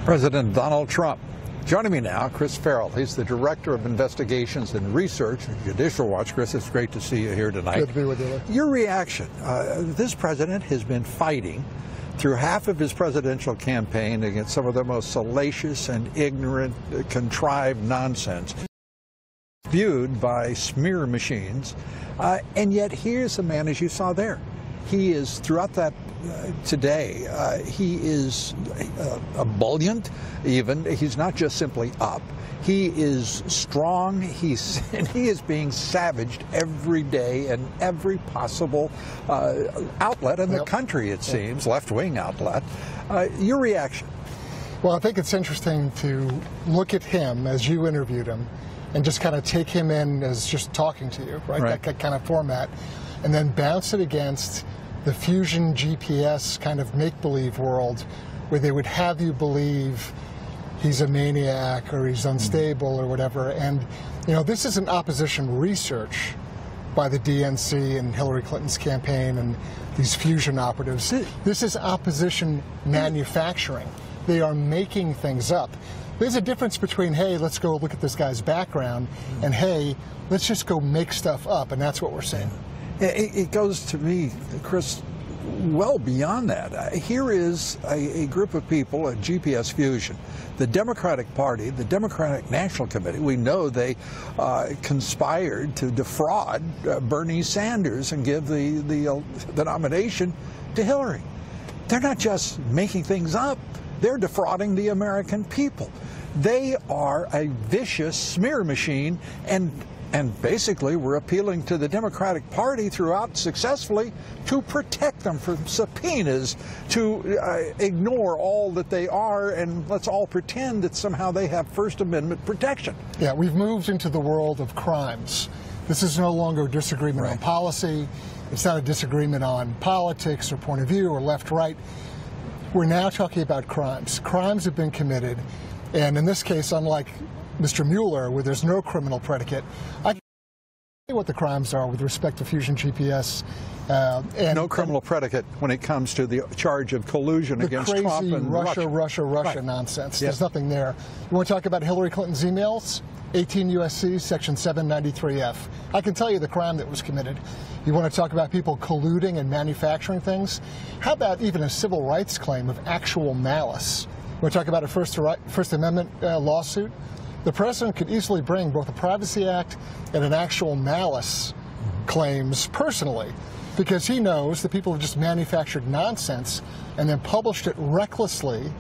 President Donald Trump. Joining me now, Chris Farrell. He's the Director of Investigations and Research at Judicial Watch. Chris, it's great to see you here tonight. Good to be with you. Your reaction. This president has been fighting through half of his presidential campaign against some of the most salacious and ignorant, contrived nonsense viewed by smear machines. And yet here's a man, as you saw there. He is, throughout that today, he is ebullient even. He's not just simply up. He is strong. And he is being savaged every day in every possible outlet in the country, it seems, left-wing outlet. Your reaction? Well, I think it's interesting to look at him as you interviewed him and just kind of take him in as just talking to you, right? That kind of format, and then bounce it against the fusion GPS kind of make-believe world where they would have you believe he's a maniac or he's unstable or whatever. And, you know, this isn't opposition research by the DNC and Hillary Clinton's campaign and these fusion operatives. This is opposition manufacturing. They are making things up. There's a difference between, hey, let's go look at this guy's background, and hey, let's just go make stuff up, and that's what we're seeing. It goes to me, Chris, well beyond that. Here is a group of people, a GPS fusion. The Democratic Party, the Democratic National Committee, we know they conspired to defraud Bernie Sanders and give the nomination to Hillary. They're not just making things up. They're defrauding the American people. They are a vicious smear machine, and basically we're appealing to the Democratic Party throughout successfully to protect them from subpoenas, to ignore all that they are, and let's all pretend that somehow they have First Amendment protection. Yeah, we've moved into the world of crimes. This is no longer a disagreement on policy. It's not a disagreement on politics or point of view or left-right. We're now talking about crimes. Crimes have been committed, and in this case, unlike Mr. Mueller, where there's no criminal predicate, I can tell you what the crimes are with respect to fusion GPS. And no criminal predicate when it comes to the charge of collusion against Trump and Russia nonsense. There's nothing there. You want to talk about Hillary Clinton's emails? 18 U.S.C. Section 793F. I can tell you the crime that was committed. You want to talk about people colluding and manufacturing things? How about even a civil rights claim of actual malice? You want to talk about a First Amendment lawsuit? The president could easily bring both a Privacy Act and an actual malice claims personally, because he knows that people have just manufactured nonsense and then published it recklessly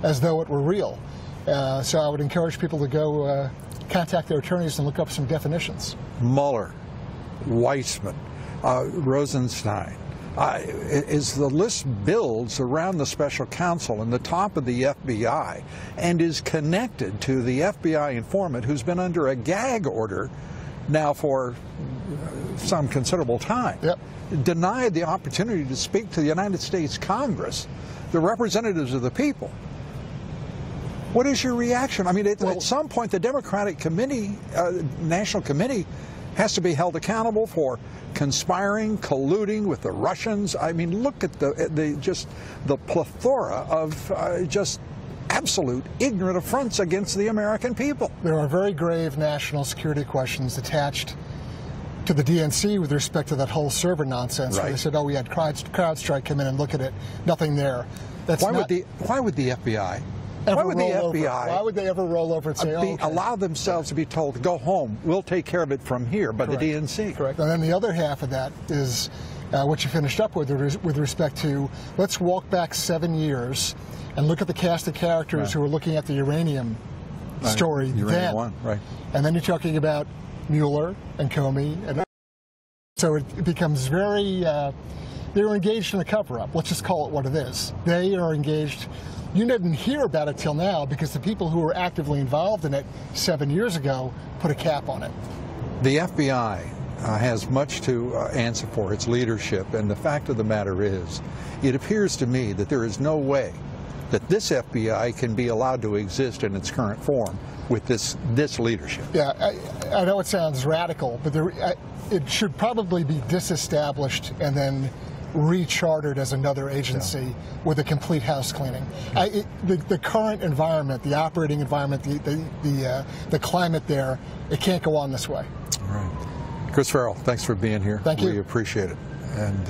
as though it were real. So I would encourage people to go contact their attorneys and look up some definitions. Mueller, Weissman, Rosenstein. As the list builds around the special counsel and the top of the FBI and is connected to the FBI informant who's been under a gag order now for some considerable time, denied the opportunity to speak to the United States Congress, the representatives of the people. What is your reaction? I mean, at some point, the Democratic Committee, National Committee, has to be held accountable for conspiring, colluding with the Russians. I mean, look at the plethora of just absolute ignorant affronts against the American people. There are very grave national security questions attached to the DNC with respect to that whole server nonsense. Where they said, oh, we had CrowdStrike come in and look at it. Nothing there. That's why would the FBI? Why would the FBI? Why would they ever roll over and say, allow themselves to be told to go home? We'll take care of it from here by the DNC. Correct. And then the other half of that is what you finished up with respect to, let's walk back 7 years and look at the cast of characters who were looking at the uranium story Uranium One, and then you're talking about Mueller and Comey, and so it becomes very. They're engaged in a cover-up. Let's just call it what it is. They are engaged. You didn't hear about it till now because the people who were actively involved in it 7 years ago put a cap on it. The FBI has much to answer for, its leadership, and the fact of the matter is, it appears to me that there is no way that this FBI can be allowed to exist in its current form with this leadership. Yeah, I know it sounds radical, but it should probably be disestablished and then rechartered as another agency with a complete house cleaning. The current environment, the operating environment, the climate there, it can't go on this way. All right. Chris Farrell, thanks for being here. Thank you. We appreciate it. And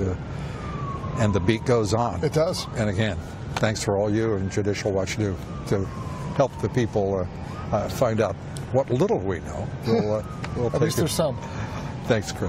the beat goes on. It does. And again, thanks for all you and Judicial Watch do to help the people find out what little we know. We'll At least there's some. Thanks, Chris.